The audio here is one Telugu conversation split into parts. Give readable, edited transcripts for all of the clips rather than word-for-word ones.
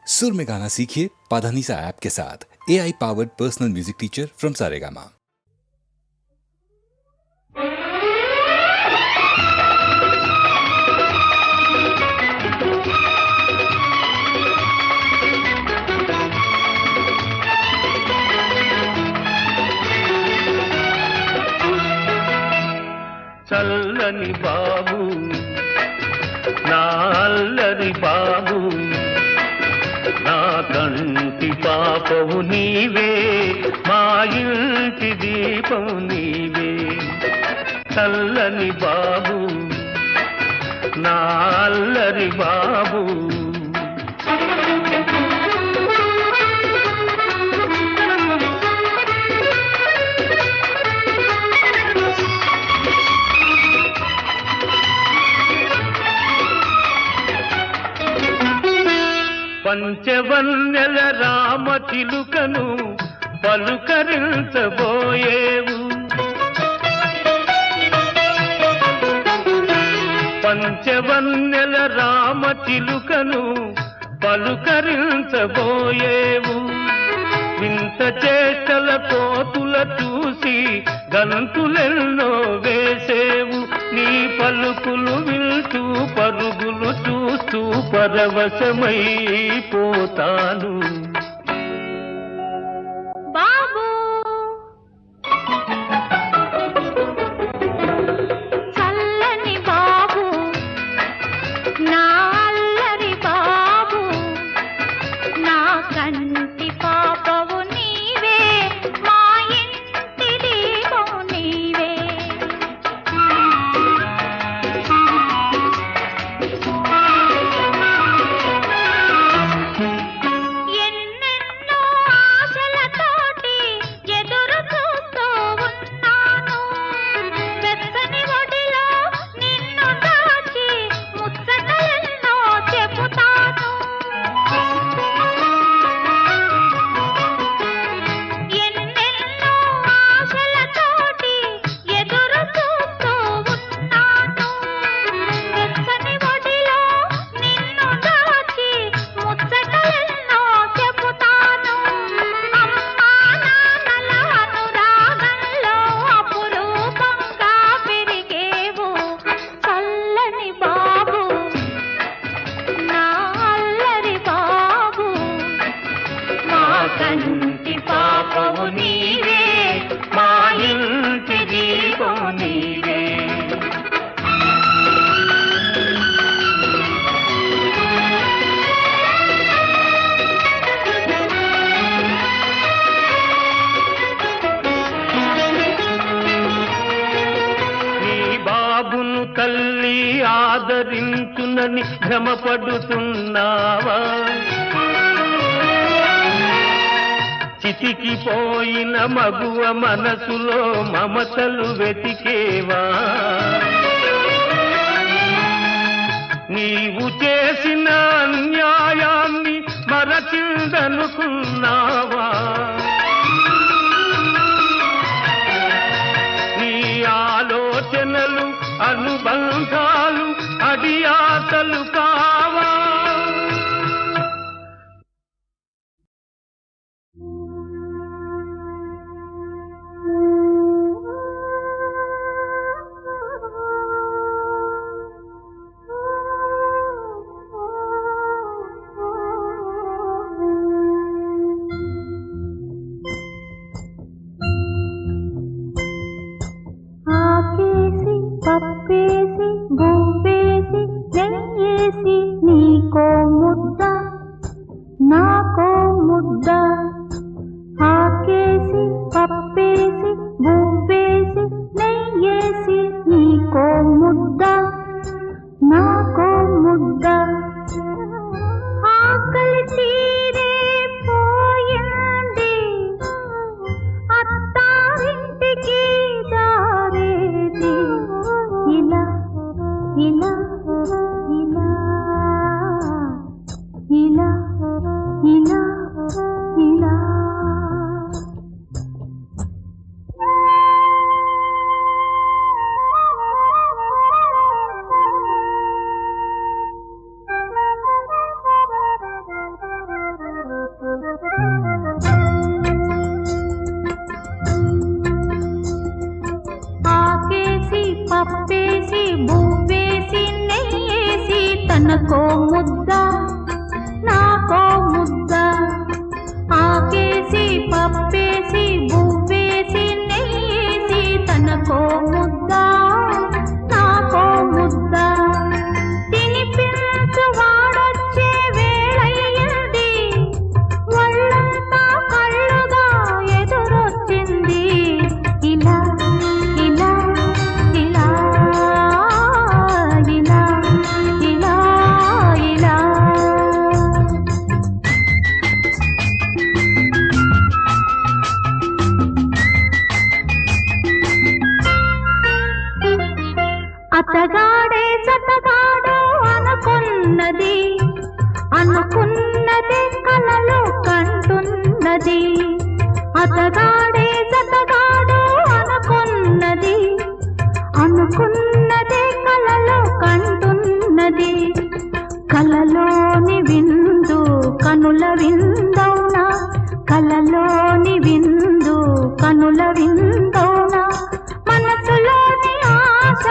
सुर में गाना सीखिए पाधानीसा ऐप के साथ। AI powered personal music teacher from Saregama. చల్లని బాబు నా అల్లరి బాబు నా కంటి పాపవు నీవే మా ఇంటి దీపం నీవే చల్లని బాబు నా అల్లరి బాబు పంచవన్నెల రామ చిలుకను పలుకరించబోయేవు పంచవన్నెల రామ చిలుకను పలుకరించబోయేవు వింత చేష్టల కోతుల చూసి గంతులెన్నో వేసేవు నీ పలుకులు వింటూ పరుగులు చూస్తూ పరవశమైపోతాను బాబు చల్లని బాబు నా అల్లరి బాబు నా కంటి పాపవు నీవే మా ఇంటి దీపం నీవే ఎన్నెన్నో ఆశలతోటి ఎదురు చూస్తూ ఉన్నాను వెచ్చని ఒడిలో నిన్ను దాచి ముచ్చటలెన్నో చెబుతాను ఎన్నెన్నో ఆశలతోటి ఎదురు చూస్తూ ఉన్నాను వెచ్చని ఒడిలో నిన్ను దాచి ముచ్చటలెన్నో చెబుతాను అమ్మా నాన్నల అనురాగంలో అపురూపంగా పెరిగేవు చల్లని బాబు నా అల్లరి బాబు మా కంటి పాపవు నీవే మా ఇంటి దీపం నీవే నీ బాబును తల్లి ఆదరించునని భ్రమపడుతున్నావా చితికిపోయిన మగువ మనసులో మమతలు వెతికేవా నీవు చేసిన అన్యాయాన్ని మరచిందనుకున్నావా నీ ఆలోచనలు అనుబంధాలు అడియాసలు కావా ఆకేసి పప్పేసి బువ్వేసి నెయ్యేసి నీకో ముద్ద నాకో ముద్ద ఆకేసి పప్పేసి బువ్వేసి నెయ్యేసి నీకో ముద్ద నాకో ముద్ద ఆకలి తీరే పోయింది అత్తారింటికి దారేది ఇలా ఇలా ఇలా ఇలా ఇలా ఇలా కనుల విందౌనా కలలోని విందు కనుల విందౌనా మనసులోని ఆశ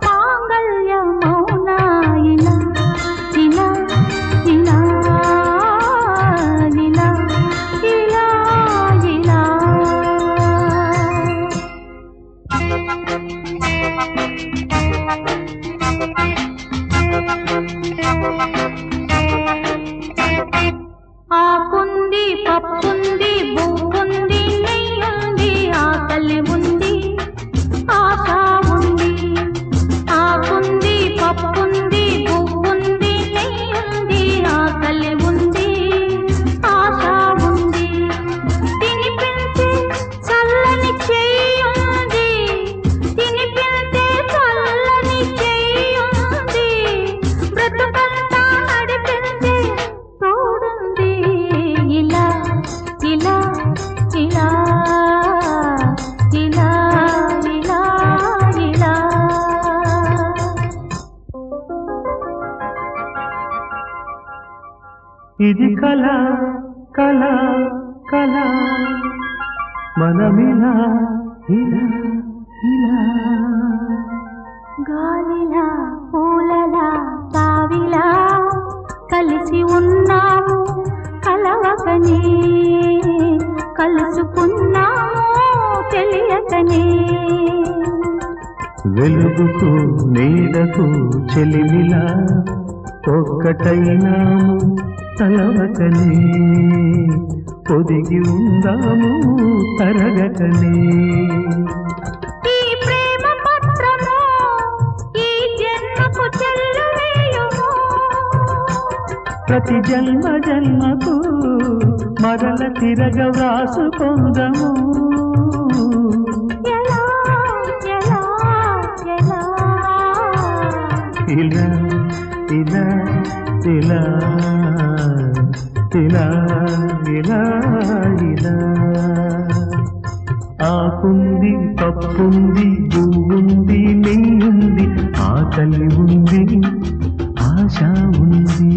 మాంగళ్యమౌనా ఇలా ఇలా ఇలా ఇలా ఇలా ఇలా ఆకుంది పప్పుంది బువ్వుంది నెయ్యుంది ఆకలి ఉంది ఆశ ఉంది ఆకుంది పప్పుంది బువ్వుంది నెయ్యుంది ఆకలి ఉంది ఆశ ఉంది తినిపించే చల్లని చెయ్యుంది తినిపించే చల్లని చెయ్యుంది బ్రతుకంతా నడిపించే తోడుంది ఇలా ఇలా ఇలా ఇలా ఇలా ఇలా ఇది కళ కళ కళ మనమిలా ఇలా ఇలా గాలిలా పూలలా తావిలా కలిసి ఉన్నాము కలవకనే కలుసుకున్నాము తెలియకనే వెలుగుకు నీడకు చెలిమిలా ఒక్కటైనాము తలవకనే పొదిగి ఉందాము తరగకనే ఈ ప్రేమ పత్రము ఈ జన్మకు చెల్లువేయుము ప్రతి జన్మ జన్మకు మరల తిరగ వ్రాసుకొందము ఎలా ఎలా ఎలా ఇలా ఇలా ఇలా ఇలా ఇలా ఇలా ఆకుంది పప్పుంది పువ్వుంది నెయ్యుంది ఆకలి ఉంది ఆశ ఉంది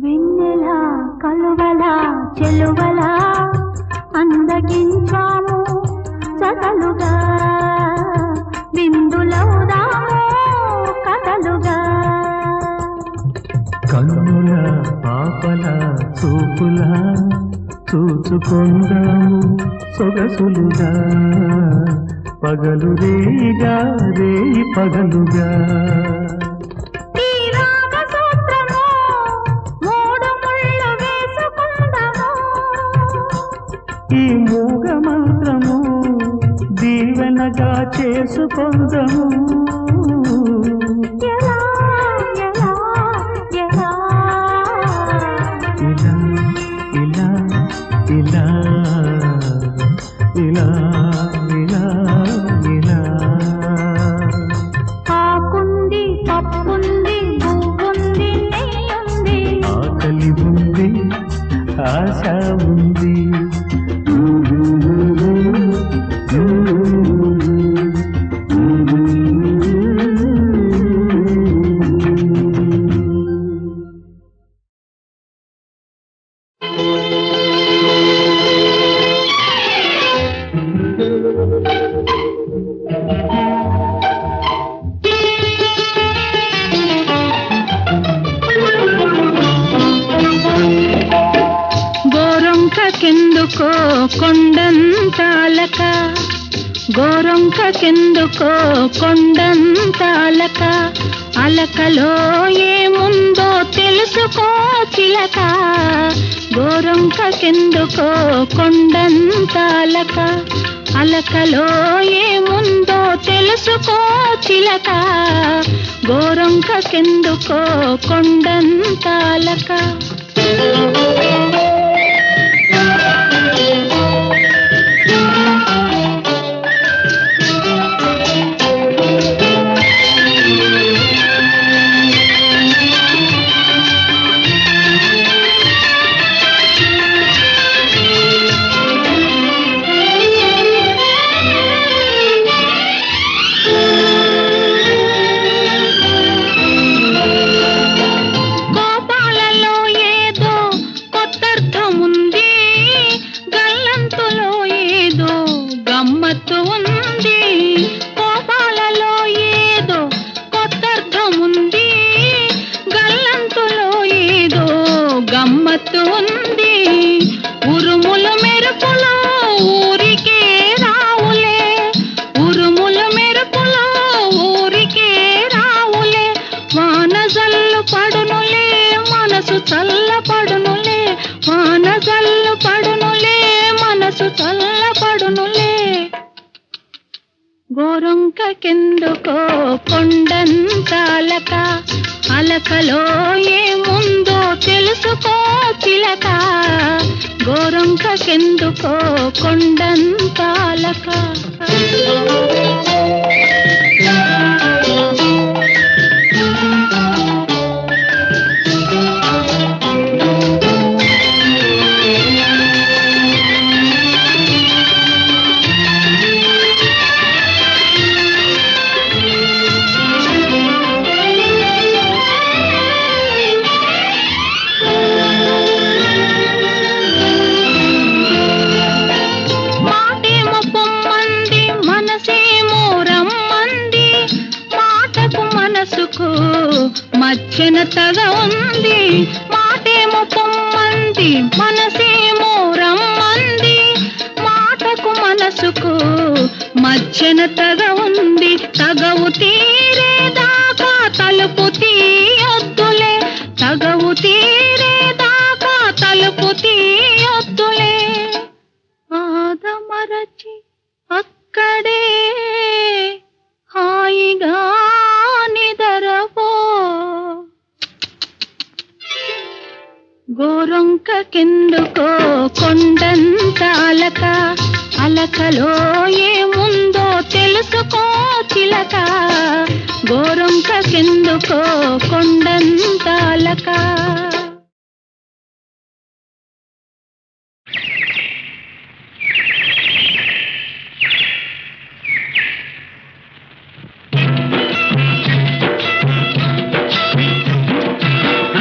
వెన్నెల కలువల చెలువల అందగించాము సగలుగా విందులవుదాము కథలుగా కన్నుల పాపల చూపుల చూచుకొందాము సొగసులుగా పగలు రేగా రేయి పగలుగా ఈ రాగ సూత్రము మూడు ముళ్ళు వేసుకుందాము ఈ మూగ మంత్రము దీవెనగా చేసుకొందము ఎలా ఎలా ఎలా ఇలా ఇలా ఇలా ఇలా ఇలా ఇలా ఆకుంది పప్పుంది పువ్వుంది నెయ్యుంది ఆకలి ఉంది ఆశ ఉంది గోరొంకకెందుకో కొండంతాలక గోరొంకకెందుకో కొండంతాలక అలకలో ఏముందో తెలుసుకో చిలక గోరొంకకెందుకో కొండంతాలక అలకలో ఏముందో తెలుసుకో చిలక గోరొంకకెందుకో కొండంతాలక చల్లబడునులే. గోరొంకకెందుకో కొండంత అలక, అలకలో ఏముందో తెలుసుకో చిలక. గోరొంకకెందుకో కొండంత అలక. మధ్యన తగ ఉంది, మాటేమో పొమ్మంది, మనసేమో రమ్మంది. మాటకు మనసుకు మధ్యన తగ ఉంది, తగవు తీరేదాకా తలుపు తీయొద్దులే. తగవు తీరేదాకా తలుపు తీయొద్దులే. ఆదమరచి అక్కడే హాయిగా నిదరవో. గోరొంకకెందుకో కొండంత అలక, అలకలో ఏముందో తెలుసుకో చిలక. గోరొంకకెందుకో కొండంత అలక.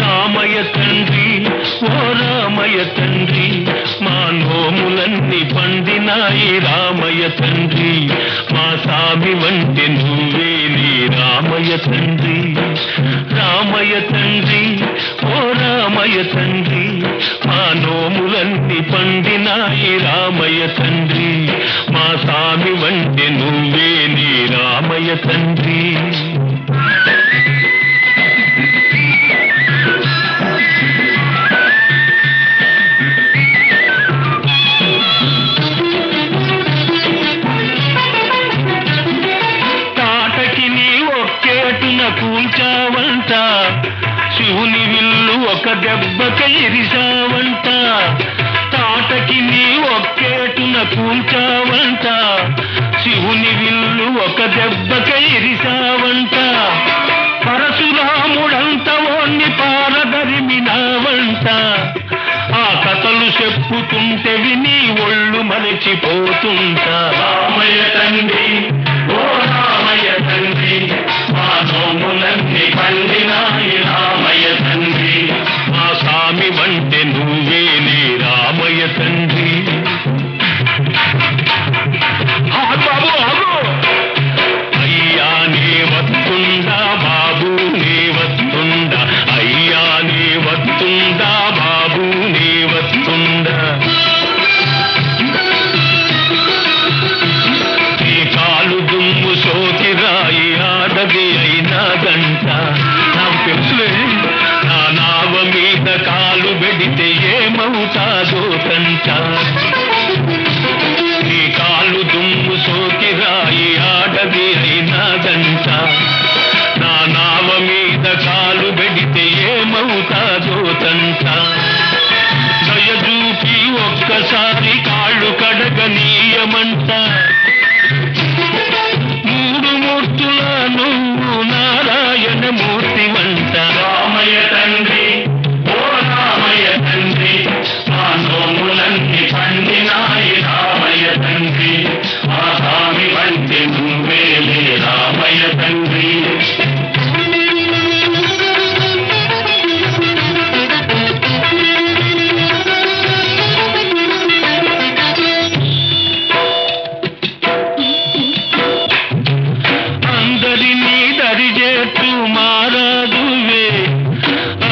రామయ్య తండ్రి, మా నోములన్నీ పండినాయి రామయ్య తండ్రి. మా సామి వంటి నువ్వే నీ రామయ్య తండ్రి. రామయ్య తండ్రి, ఓ రామయ్య తండ్రి, మా నోములన్నీ పండినాయి రామయ్య తండ్రి. మా సామి వంటి నువ్వే నీ రామయ్య తండ్రి. కూల్చావంట, శివుని విల్లు ఒక దెబ్బక ఇరిసావంట. తాటకి నీ ఒక్కేటున కూల్చావంట, శివుని విల్లు ఒక దెబ్బక ఇరిసావంట. పరశురాముడంత ఓన్ని పారదరిమినావంట. ఆ కథలు చెప్పుతుంటే విని ఒళ్ళు మరచిపోతుంటా. రామయ్య తండ్రి, ఓ రామయ్య తండ్రి, మా నోములన్నీ పండినాయి రామయ్య తండ్రి. మా స్వామి వంటి నువ్వే నీ రామయ్య తండ్రి. బాబు ఆగు, అయ్యా నీ వస్తుందా బాబు నీ వస్తుందా, అయ్యా నీ వస్తుందా బాబు నీ వస్తుందా. నీ కాలు దుమ్ము సోకి రాయి ఆడది అయినాదంట. నాకు తెలుసులే, నా నావ మీద కాలు పెడితే ఏమవుతాదో కంట. నీ కాలు దుమ్ము సోకి రాయి ఆడది అయినాదంట. నా నావ మీద కాలు పెడితే ఏమవుతాదో తంట. దయచూపి ఒక్కసారి కాళ్ళు కడగనీయమంట. మూడు మూర్తుల నువ్వు నారాయణ మూర్తి వంట. రామయ్య తండ్రి, ఓ రామయ్య తండ్రి, మా నోములన్నీ పండినాయి రామయ్య తండ్రి. మా స్వామి వంటి నువ్వేలే రామయ్య తండ్రి. అందరినీ దరిజేతు మారాదువే,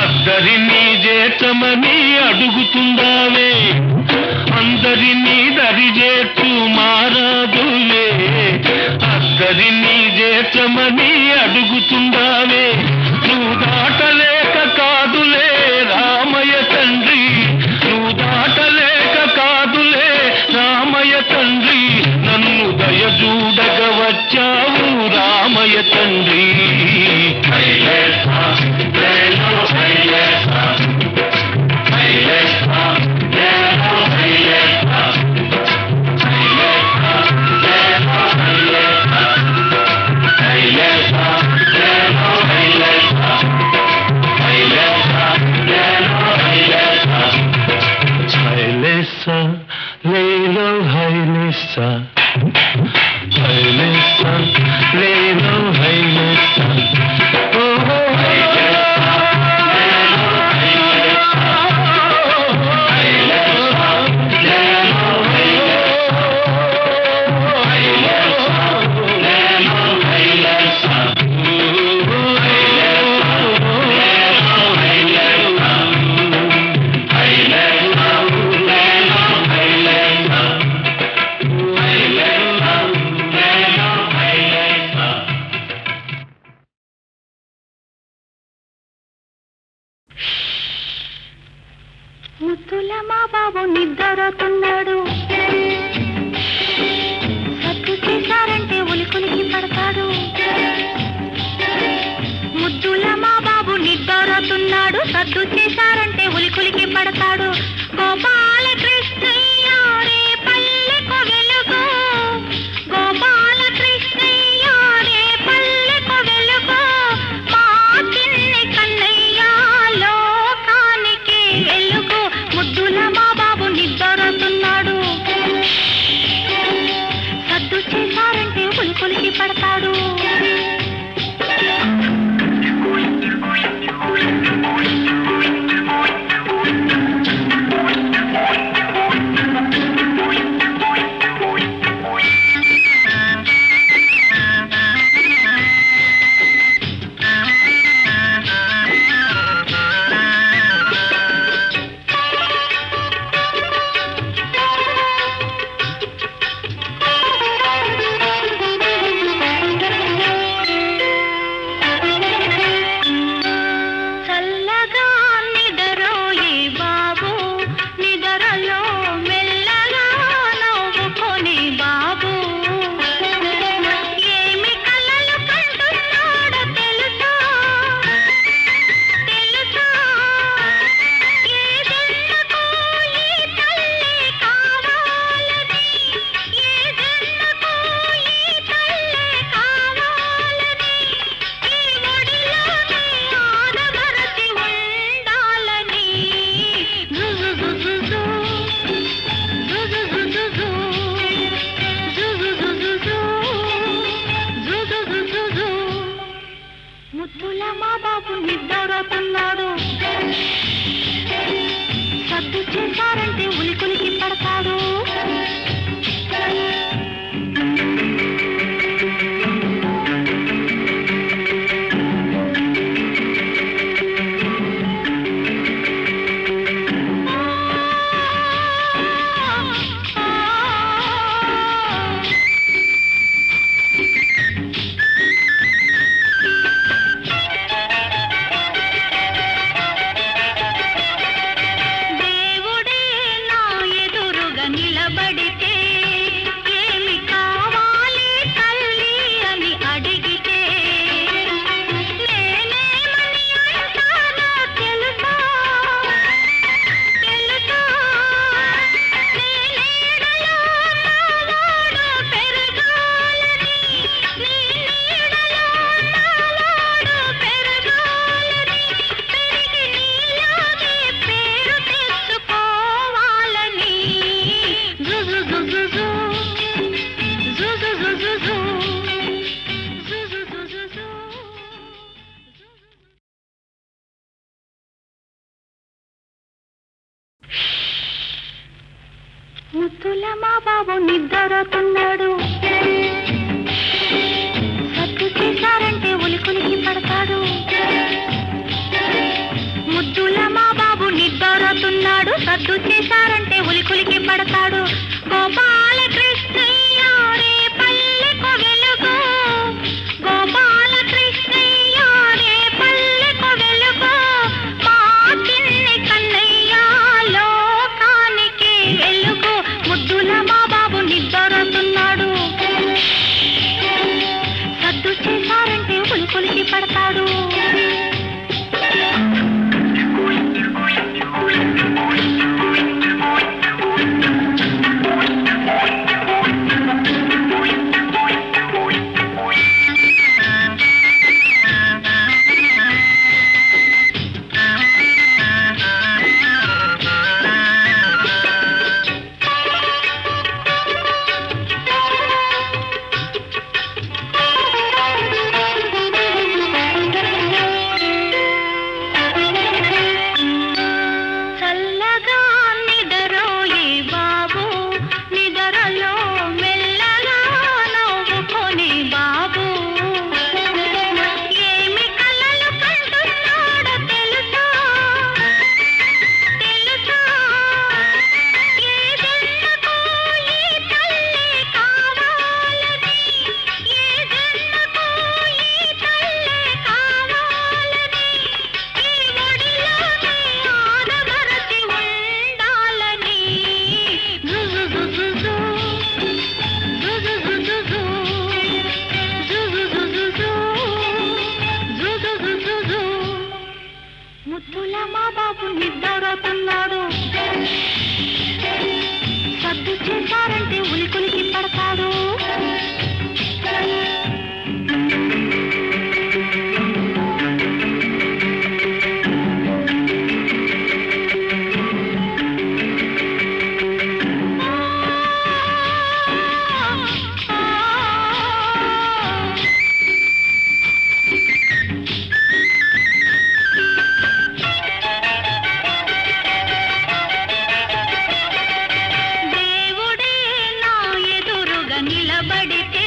అద్దరినీ చేతమని అడుగుతుందావే. అందరినీ దరిజేతు మారాదువే, అద్దరినీ చేతమని అడుగుతుందావే. నువ్వు దాటలేక కాదులే రామయ్య తండ్రి, నువ్వు దాటలేక కాదులే రామయ్య వచ్చావు రామయ్య తండ్రి. లేలో హైలేసా హైలేసా లేలో హైలేసా ఓహో ముద్దుల మా బాబు నిద్రతున్నాడు, సత్తు చేశారంటే ఉలికులికి పడతాడు. ముద్దుల మా బాబు నిద్రతున్నాడు, సత్తు చేశారంటే ఉలికులికి పడతాడు. గోపాల కృష్ణయ్య రే పల్లెకు వెలుగు, గోపాల కృష్ణయ్య రే పల్లెకు వెలుగు, మా చిన్ని కన్నయ్య లోకానికి వెలుగు. ముద్దుల మా బాబు నిద్రతున్నాడు, సద్దు చేశారంటే ఉలికులికి పడతాడు. ముద్దుల మా బాబు నిద్రతున్నాడు, సద్దు చేశారంటే ఉలికులికి పడతాడు. ముద్దుల మా బాబు నిద్రతున్నాడు, సత్తు చేశారంటే ఉలికులికి పడతాడు. ముద్దుల మా బాబు నిద్రతున్నాడు, సత్తు చేశారంటే ఉలికులికి పడతాడు. గోపాల కృష్ణయ్య రే పల్లెకు వెలుగు, గోపాల కృష్ణయ్య రే పల్లెకు వెలుగు, మా చిన్ని కన్నయ్య లోకానికి వెలుగు. ముద్దుల మా బాబు నిద్రతున్నాడు. బాబు నిద్రపోతున్నాడు. సద్దు చేశారంటే ఉలికులికి పడతాడు. దేవుడే నా ఎదురుగా నిలబడితే